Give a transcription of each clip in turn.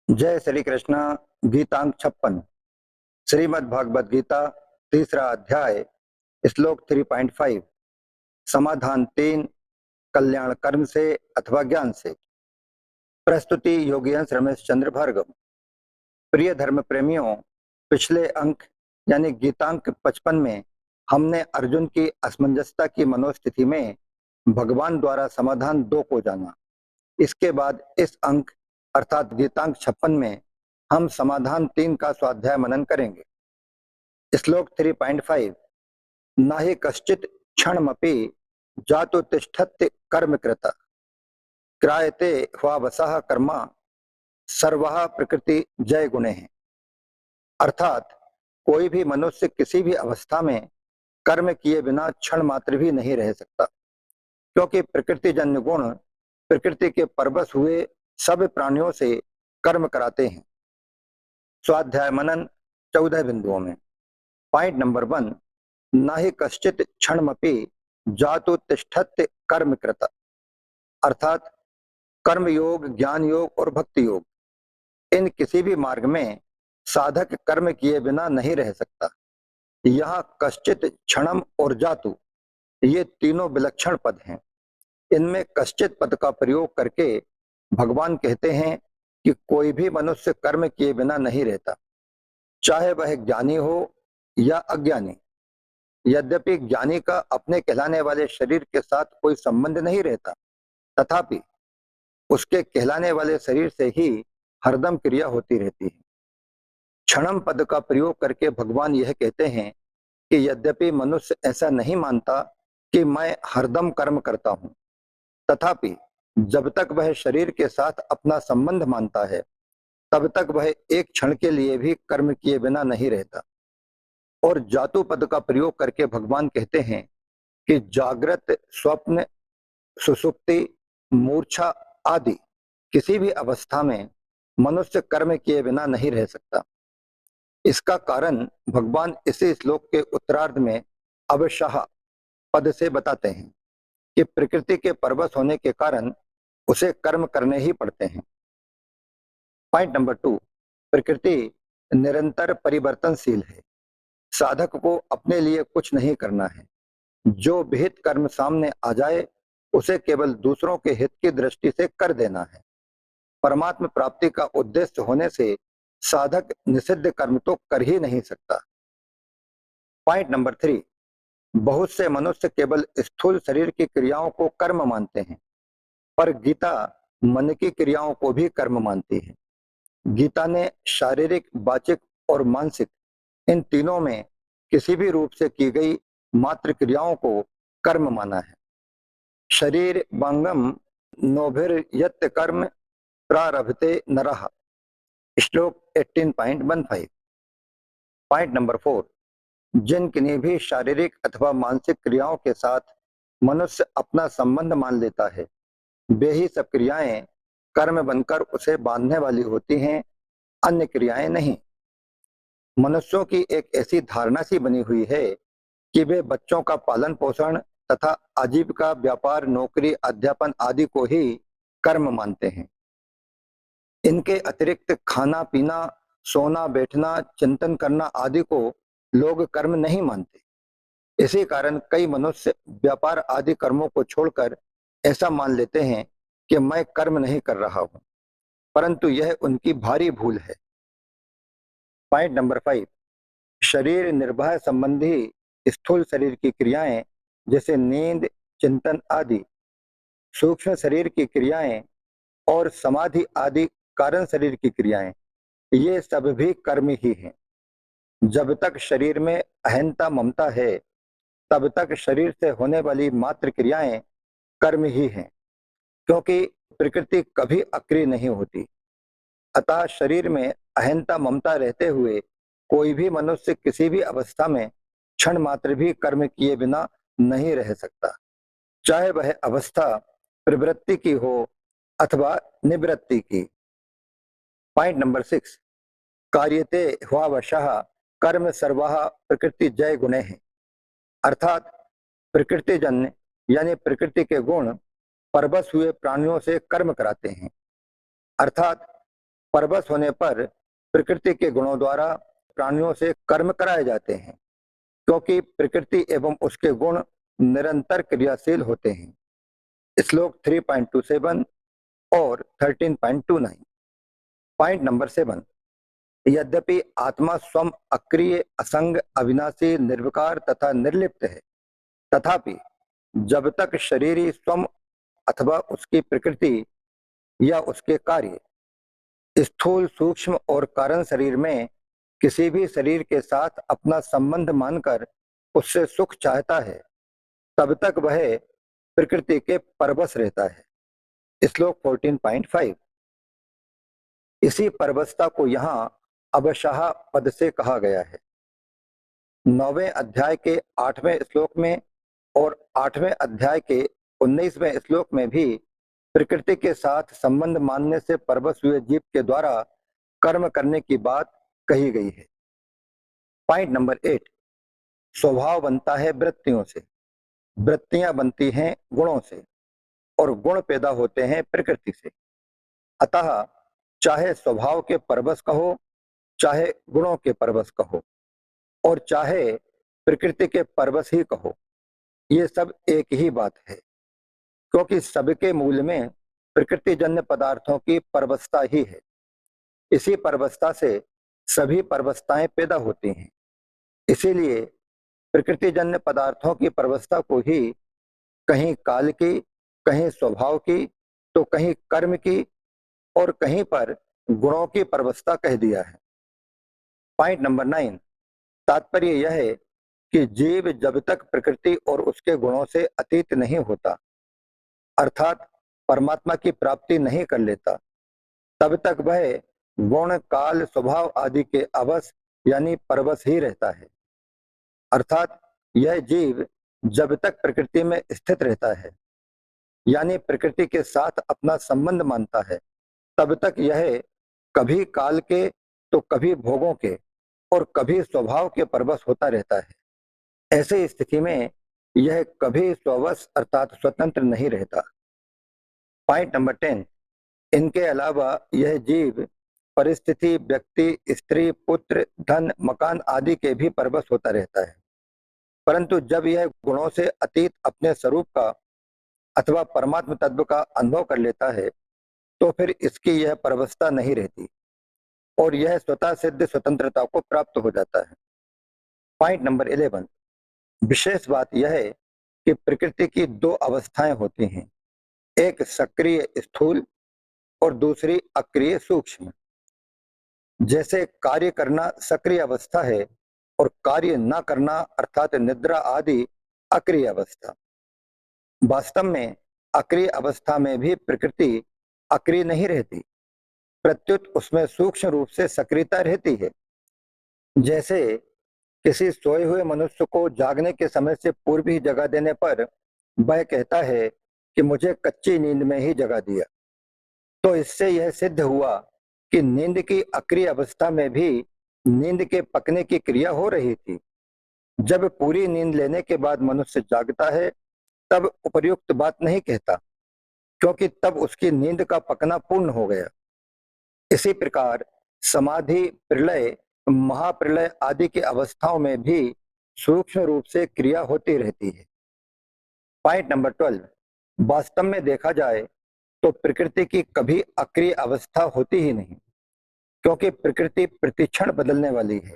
जय श्री कृष्ण। गीतांक 56 श्रीमद् भगवद गीता तीसरा अध्याय श्लोक 3.5 समाधान 3 कल्याण कर्म से अथवा ज्ञान से। प्रस्तुति योगी अंश रमेश चंद्र भार्गव। प्रिय धर्म प्रेमियों, पिछले अंक यानी गीतांक 55 में हमने अर्जुन की असमंजसता की मनोस्थिति में भगवान द्वारा समाधान 2 को जाना। इसके बाद इस अंक अर्थात गीतांक 56 में हम समाधान 3 का स्वाध्याय मनन करेंगे। श्लोक 3.5 नाहि कश्चित् क्षणमपि जातु तिष्ठत्य कर्मकृत क्रायते ह्वावसः कर्मा सर्वः प्रकृति जय गुणे हैं। अर्थात कोई भी मनुष्य किसी भी अवस्था में कर्म किए बिना क्षण मात्र भी नहीं रह सकता, क्योंकि प्रकृति जन्य गुण प्रकृति के परवश हुए सब प्राणियों से कर्म कराते हैं। स्वाध्याय मनन 14 बिंदुओं में। पॉइंट नंबर 1, नाहि कश्चित् क्षणमपि जातु तिष्ठत्य कर्म कृत। अर्थात कर्म योग, ज्ञान योग और भक्ति योग, इन किसी भी मार्ग में साधक कर्म किए बिना नहीं रह सकता। यहाँ कश्चित्, क्षणम और जातु, ये तीनों विलक्षण पद हैं। इनमें कश्चित् पद का प्रयोग करके भगवान कहते हैं कि कोई भी मनुष्य कर्म किए बिना नहीं रहता, चाहे वह ज्ञानी हो या अज्ञानी। यद्यपि ज्ञानी का अपने कहलाने वाले शरीर के साथ कोई संबंध नहीं रहता, तथापि उसके कहलाने वाले शरीर से ही हरदम क्रिया होती रहती है। क्षणम पद का प्रयोग करके भगवान यह कहते हैं कि यद्यपि मनुष्य ऐसा नहीं मानता कि मैं हरदम कर्म करता हूं, तथापि जब तक वह शरीर के साथ अपना संबंध मानता है, तब तक वह एक क्षण के लिए भी कर्म किए बिना नहीं रहता। और जातु पद का प्रयोग करके भगवान कहते हैं कि जागृत, स्वप्न, सुषुप्ति, मूर्छा आदि किसी भी अवस्था में मनुष्य कर्म किए बिना नहीं रह सकता। इसका कारण भगवान इसी श्लोक के उत्तरार्ध में अवशः पद से बताते हैं कि प्रकृति के परवश होने के कारण उसे कर्म करने ही पड़ते हैं। पॉइंट नंबर 2, प्रकृति निरंतर परिवर्तनशील है। साधक को अपने लिए कुछ नहीं करना है। जो विहित कर्म सामने आ जाए उसे केवल दूसरों के हित की दृष्टि से कर देना है। परमात्म प्राप्ति का उद्देश्य होने से साधक निषिद्ध कर्म तो कर ही नहीं सकता। पॉइंट नंबर 3, बहुत से मनुष्य केवल स्थूल शरीर की क्रियाओं को कर्म मानते हैं, पर गीता मन की क्रियाओं को भी कर्म मानती है। गीता ने शारीरिक, वाचिक और मानसिक, इन तीनों में किसी भी रूप से की गई मात्र क्रियाओं को कर्म माना है। शरीर वांगम नोभिर्यत् कर्म प्रारभते नरः। श्लोक 18.15। पॉइंट नंबर 4, जिन किन्हीं भी शारीरिक अथवा मानसिक क्रियाओं के साथ मनुष्य अपना संबंध मान लेता है, वे ही सब क्रियाएं कर्म बनकर उसे बांधने वाली होती हैं, अन्य क्रियाएं नहीं। मनुष्यों की एक ऐसी धारणा सी बनी हुई है कि वे बच्चों का पालन पोषण तथा आजीविका, व्यापार, नौकरी, अध्यापन आदि को ही कर्म मानते हैं। इनके अतिरिक्त खाना पीना, सोना बैठना, चिंतन करना आदि को लोग कर्म नहीं मानते। इसी कारण कई मनुष्य व्यापार आदि कर्मों को छोड़कर ऐसा मान लेते हैं कि मैं कर्म नहीं कर रहा हूं, परंतु यह उनकी भारी भूल है। पॉइंट नंबर 5, शरीर निर्वाह संबंधी स्थूल शरीर की क्रियाएं जैसे नींद, चिंतन आदि, सूक्ष्म शरीर की क्रियाएं और समाधि आदि कारण शरीर की क्रियाएं, ये सब भी कर्म ही हैं। जब तक शरीर में अहंता, ममता है, तब तक शरीर से होने वाली मात्र क्रियाएं कर्म ही हैं, क्योंकि प्रकृति कभी अक्रिय नहीं होती। अतः शरीर में अहंता, ममता रहते हुए कोई भी मनुष्य किसी भी अवस्था में क्षण मात्र भी कर्म किए बिना नहीं रह सकता, चाहे वह अवस्था प्रवृत्ति की हो अथवा निवृत्ति की। पॉइंट नंबर 6, कार्यते ह्वावशः कर्म सर्वः प्रकृति जय गुणे हैं। अर्थात प्रकृति जन्य यानी प्रकृति के गुण परवश हुए प्राणियों से कर्म कराते हैं। अर्थात परवश होने पर प्रकृति के गुणों द्वारा प्राणियों से कर्म कराए जाते हैं, क्योंकि प्रकृति एवं उसके गुण निरंतर क्रियाशील होते हैं। श्लोक 3.27 और 13.29। Point number 7। यद्यपि आत्मा स्वयं अक्रिय, असंग, अविनाशी, निर्विकार तथा निर्लिप्त है, तथापि जब तक शरीरी स्वयं अथवा उसकी प्रकृति या उसके कार्य स्थूल, सूक्ष्म और कारण शरीर में किसी भी शरीर के साथ अपना संबंध मानकर उससे सुख चाहता है, तब तक वह प्रकृति के परवश रहता है। श्लोक 14.5। इसी परवशता को यहाँ अवशाह पद से कहा गया है। 9वें अध्याय के 8वें श्लोक में और 8वें अध्याय के 19वें श्लोक में भी प्रकृति के साथ संबंध मानने से परवश हुए जीव के द्वारा कर्म करने की बात कही गई है। Point number 8। स्वभाव बनता है वृत्तियों से, वृत्तियां बनती हैं गुणों से, और गुण पैदा होते हैं प्रकृति से। अतः चाहे स्वभाव के परवश कहो, चाहे गुणों के परवश कहो, और चाहे प्रकृति के परवश ही कहो, ये सब एक ही बात है, क्योंकि सबके मूल में प्रकृतिजन्य पदार्थों की परवशता ही है। इसी परवशता से सभी परवशताएं पैदा होती हैं। इसीलिए प्रकृतिजन्य पदार्थों की परवशता को ही कहीं काल की, कहीं स्वभाव की, तो कहीं कर्म की, और कहीं पर गुणों की परवशता कह दिया है। Point number 9। तात्पर्य यह है कि जीव जब तक प्रकृति और उसके गुणों से अतीत नहीं होता, अर्थात परमात्मा की प्राप्ति नहीं कर लेता, तब तक वह गुण, काल, स्वभाव आदि के अवश यानी परवश ही रहता है। अर्थात यह जीव जब तक प्रकृति में स्थित रहता है, यानी प्रकृति के साथ अपना संबंध मानता है, तब तक यह कभी काल के, तो कभी भोगों के, और कभी स्वभाव के परवश होता रहता है। ऐसी स्थिति में यह कभी स्ववश अर्थात स्वतंत्र नहीं रहता। Point number 10। इनके अलावा यह जीव परिस्थिति, व्यक्ति, स्त्री, पुत्र, धन, मकान आदि के भी परवश होता रहता है, परंतु जब यह गुणों से अतीत अपने स्वरूप का अथवा परमात्म तत्व का अनुभव कर लेता है, तो फिर इसकी यह परवशता नहीं रहती और यह स्वतः सिद्ध स्वतंत्रता को प्राप्त हो जाता है। Point number 11। विशेष बात यह है कि प्रकृति की दो अवस्थाएं होती हैं, एक सक्रिय स्थूल और दूसरी अक्रिय सूक्ष्म। जैसे कार्य करना सक्रिय अवस्था है और कार्य न करना अर्थात निद्रा आदि अक्रिय अवस्था। वास्तव में अक्रिय अवस्था में भी प्रकृति अक्रिय नहीं रहती, प्रत्युत उसमें सूक्ष्म रूप से सक्रियता रहती है। जैसे किसी सोए हुए मनुष्य को जागने के समय से पूर्व ही जगा देने पर वह कहता है कि मुझे कच्ची नींद में ही जगा दिया, तो इससे यह सिद्ध हुआ कि नींद की अक्रिय अवस्था में भी नींद के पकने की क्रिया हो रही थी। जब पूरी नींद लेने के बाद मनुष्य जागता है, तब उपर्युक्त बात नहीं कहता, क्योंकि तब उसकी नींद का पकना पूर्ण हो गया। इसी प्रकार समाधि, प्रलय, महाप्रलय आदि की अवस्थाओं में भी सूक्ष्म रूप से क्रिया होती रहती है। Point number 12। वास्तव में देखा जाए तो प्रकृति की कभी अक्रिय अवस्था होती ही नहीं, क्योंकि प्रकृति प्रतिक्षण बदलने वाली है।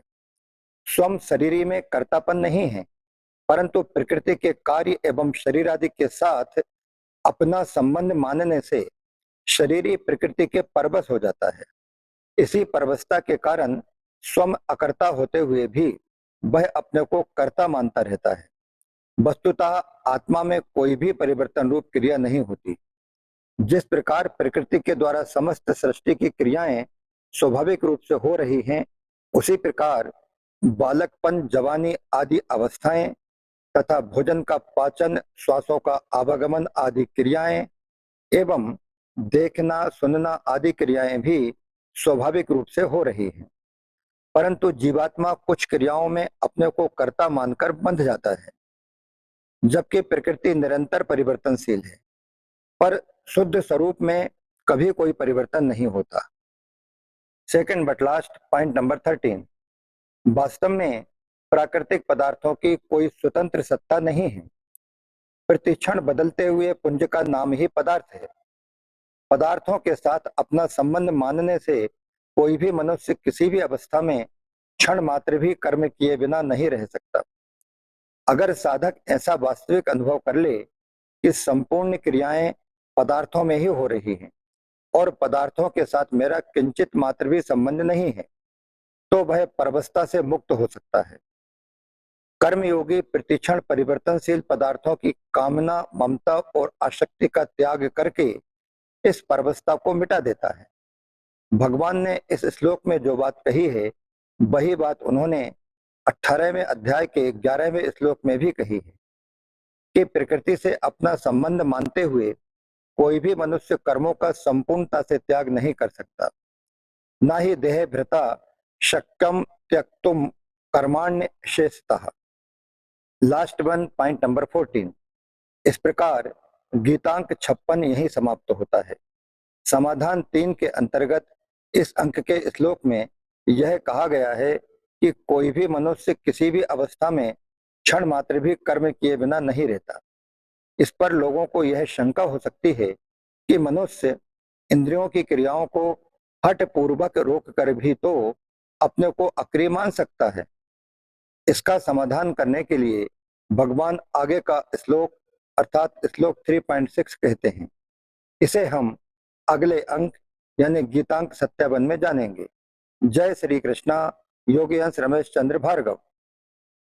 स्वयं शरीरी में कर्तापन नहीं है, परंतु प्रकृति के कार्य एवं शरीर आदि के साथ अपना संबंध मानने से शरीरी प्रकृति के परवश हो जाता है। इसी परवशता के कारण स्वयं अकर्ता होते हुए भी वह अपने को कर्ता मानता रहता है। वस्तुतः आत्मा में कोई भी परिवर्तन रूप क्रिया नहीं होती। जिस प्रकार प्रकृति के द्वारा समस्त सृष्टि की क्रियाएं स्वाभाविक रूप से हो रही हैं, उसी प्रकार बालकपन, जवानी आदि अवस्थाएं तथा भोजन का पाचन, श्वासों का आवागमन आदि क्रियाएं एवं देखना, सुनना आदि क्रियाएं भी स्वाभाविक रूप से हो रही हैं, परंतु जीवात्मा कुछ क्रियाओं में अपने को कर्ता मानकर बंध जाता है, जबकि प्रकृति निरंतर परिवर्तनशील है, पर शुद्ध स्वरूप में कभी कोई परिवर्तन नहीं होता। Second but last point number 13, वास्तव में प्राकृतिक पदार्थों की कोई स्वतंत्र सत्ता नहीं है। प्रतिक्षण बदलते हुए पुंज का नाम ही पदार्थ है। पदार्थों के साथ अपना संबंध मानने से कोई भी मनुष्य किसी भी अवस्था में क्षण मात्र भी कर्म किए बिना नहीं रह सकता। अगर साधक ऐसा वास्तविक अनुभव कर ले कि संपूर्ण क्रियाएं पदार्थों में ही हो रही हैं और पदार्थों के साथ मेरा किंचित मात्र भी संबंध नहीं है, तो वह परवस्था से मुक्त हो सकता है। कर्मयोगी प्रतिक्षण परिवर्तनशील पदार्थों की कामना, ममता और आसक्ति का त्याग करके इस परवस्था को मिटा देता है। भगवान ने इस श्लोक में जो बात कही है, वही बात उन्होंने 18वें अध्याय के 11वें श्लोक में भी कही है कि प्रकृति से अपना संबंध मानते हुए कोई भी मनुष्य कर्मों का संपूर्णता से त्याग नहीं कर सकता। ना ही देह भृता शक्यम त्यक्तुम कर्माण्य शेषतः। Last one point number 14। इस प्रकार गीतांक 56 यही समाप्त होता है। समाधान 3 के अंतर्गत इस अंक के श्लोक में यह कहा गया है कि कोई भी मनुष्य किसी भी अवस्था में क्षण मात्र भी कर्म किए बिना नहीं रहता। इस पर लोगों को यह शंका हो सकती है कि मनुष्य इंद्रियों की क्रियाओं को हठ पूर्वक रोक कर भी तो अपने को अक्रिय मान सकता है। इसका समाधान करने के लिए भगवान आगे का श्लोक अर्थात श्लोक 3.6 कहते हैं। इसे हम अगले अंक यानी गीतांक 57 में जानेंगे। जय श्री कृष्णा। योगी अंश रमेश चंद्र भार्गव।